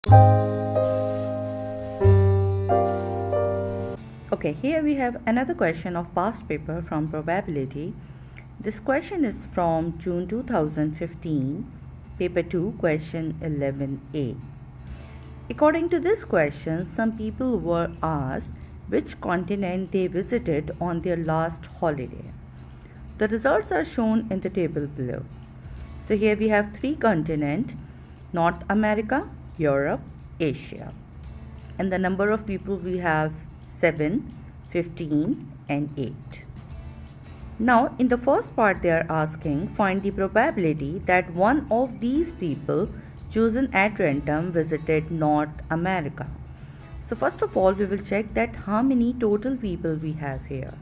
Okay, here we have another question of past paper from probability. This question is from June 2015, paper 2, question 11a. According to this question, some people were asked which continent they visited on their last holiday. The results are shown in the table below. So here we have three continents: North America, Europe, Asia. And the number of people we have 7, 15 and 8. Now in the first part they are asking find the probability that one of these people chosen at random visited North America. So first of all we will check that how many total people we have here.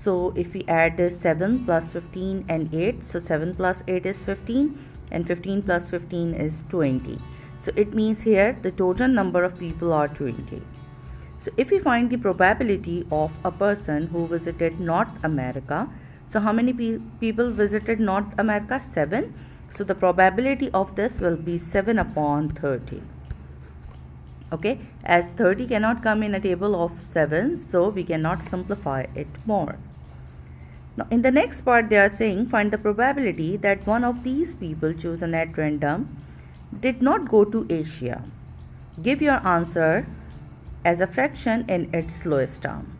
So if we add 7 plus 15 and 8, so 7 plus 8 is 15 and 15 plus 15 is 20. So it means here the total number of people are 20. So if we find the probability of a person who visited North America, so how many people visited North America? 7. So the probability of this will be 7 upon 30. Okay, as 30 cannot come in a table of 7, so we cannot simplify it more. Now in the next part they are saying find the probability that one of these people chosen at random did not go to Asia. Give your answer as a fraction in its lowest term.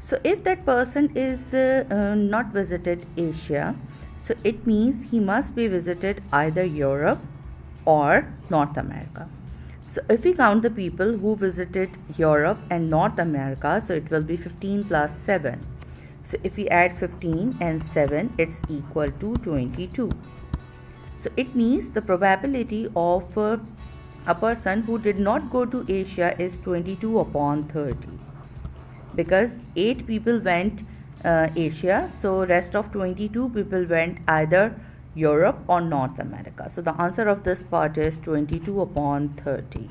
So if that person is not visited Asia, so it means he must be visited either Europe or North America. So if we count the people who visited Europe and North America, so it will be 15 plus 7. So if we add 15 and 7, it's equal to 22. So it means the probability of a person who did not go to Asia is 22 upon 30. Because 8 people went Asia, so rest of 22 people went either Europe or North America. So the answer of this part is 22 upon 30.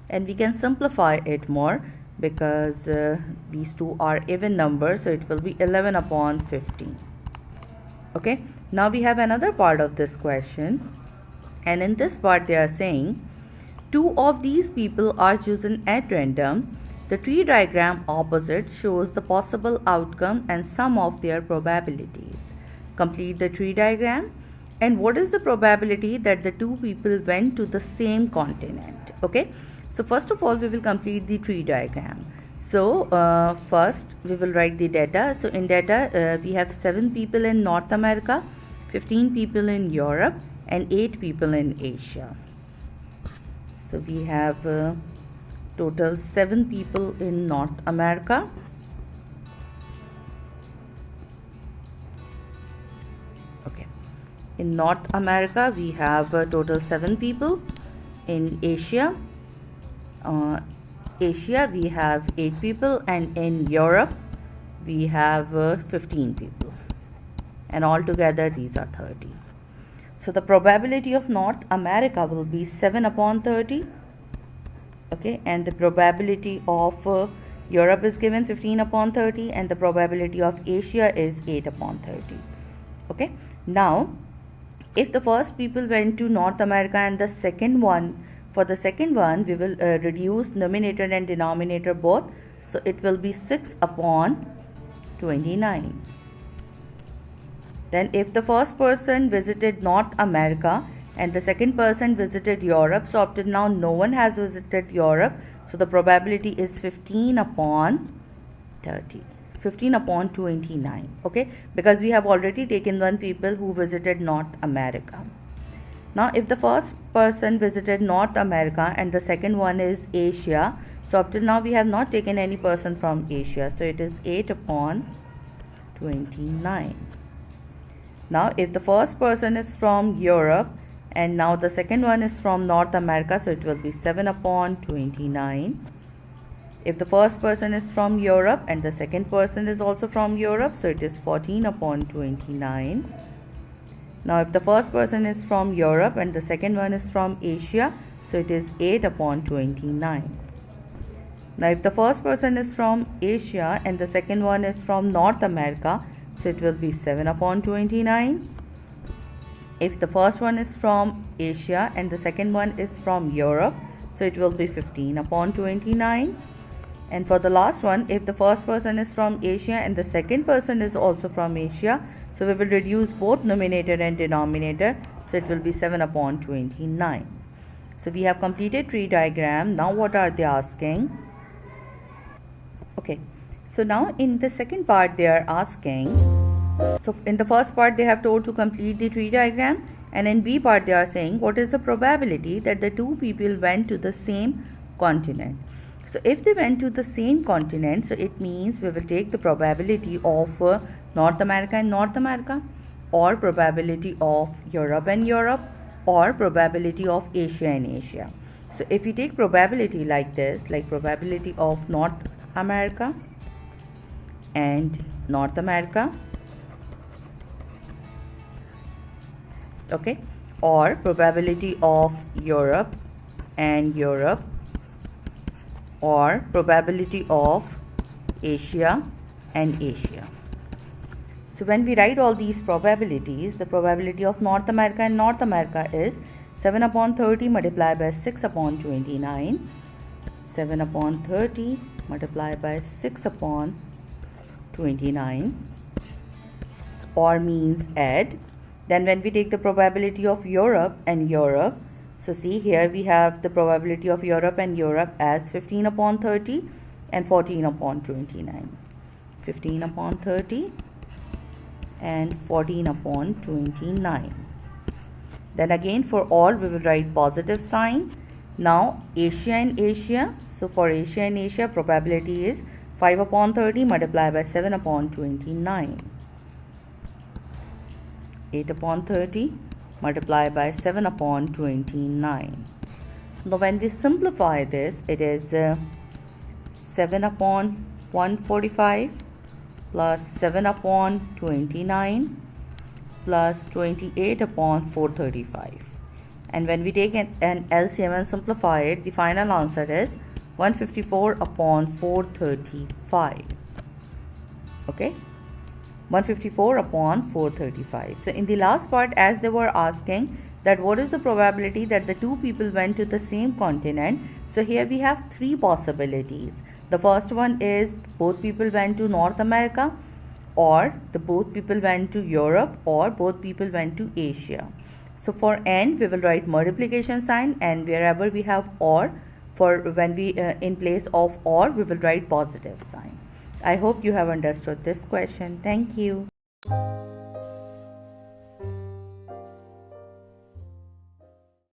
And we can simplify it more because these two are even numbers, so it will be 11 upon 15. Okay, now we have another part of this question, and in this part they are saying two of these people are chosen at random. The tree diagram opposite shows the possible outcome and sum of their probabilities. Complete the tree diagram. And what is the probability that the two people went to the same continent? Okay, so first of all we will complete the tree diagram. So first we will write the data. So in data we have 7 people in North America, 15 people in Europe and 8 people in Asia. So we have total 7 people in North America, okay. In North America we have total 7 people. In Asia we have 8 people, and in Europe we have 15 people, and altogether these are 30. So the probability of North America will be 7 upon 30. Okay, and the probability of Europe is given 15 upon 30, and the probability of Asia is 8 upon 30. Okay, now if the first people went to North America and the second one, for the second one we will reduce numerator and denominator both, so it will be 6 upon 29. Then if the first person visited North America and the second person visited Europe, so up till now no one has visited Europe, so the probability is 15 upon 30, 15 upon 29. Okay, because we have already taken one people who visited North America. Now if the first person visited North America and the second one is Asia, so up till now we have not taken any person from Asia, so it is 8 upon 29. Now if the first person is from Europe and now the second one is from North America, so it will be 7 upon 29. If the first person is from Europe and the second person is also from Europe, so it is 14 upon 29. Now if the first person is from Europe and the second one is from Asia, so it is 8 upon 29. Now if the first person is from Asia and the second one is from North America, so it will be 7 upon 29. If the first one is from Asia and the second one is from Europe, so it will be 15 upon 29. And for the last one, if the first person is from Asia and the second person is also from Asia, so we will reduce both numerator and denominator, so it will be 7 upon 29. So we have completed tree diagram. Now what are they asking? Okay, so now in the second part they are asking, so in the first part they have told to complete the tree diagram, and in B part they are saying what is the probability that the two people went to the same continent. So if they went to the same continent, so it means we will take the probability of North America and North America, or probability of Europe and Europe, or probability of Asia and Asia. So if we take probability like this, like probability of North America and North America, okay, or probability of Europe and Europe, or probability of Asia and Asia. So when we write all these probabilities, the probability of North America and North America is 7 upon 30 multiplied by 6 upon 29. 7 upon 30 multiplied by 6 upon 29, or means add. Then when we take the probability of Europe and Europe, so see here we have the probability of Europe and Europe as 15 upon 30 and 14 upon 29. 15 upon 30 and 14 upon 29. Then again for all we will write positive sign. Now Asia and Asia, so for Asia and Asia probability is 5 upon 30 multiplied by 7 upon 29. 8 upon 30 multiplied by 7 upon 29. Now when we simplify this, it is 7 upon 145 plus 7 upon 29 plus 28 upon 435. And when we take an LCM and simplify it, the final answer is 154 upon 435. Okay, 154 upon 435. So in the last part, as they were asking that what is the probability that the two people went to the same continent, so here we have three possibilities. The first one is both people went to North America, or both people went to Europe, or both people went to Asia. So for n we will write multiplication sign, and wherever we have or, for when we in place of or we will write positive sign. I hope you have understood this question. Thank you.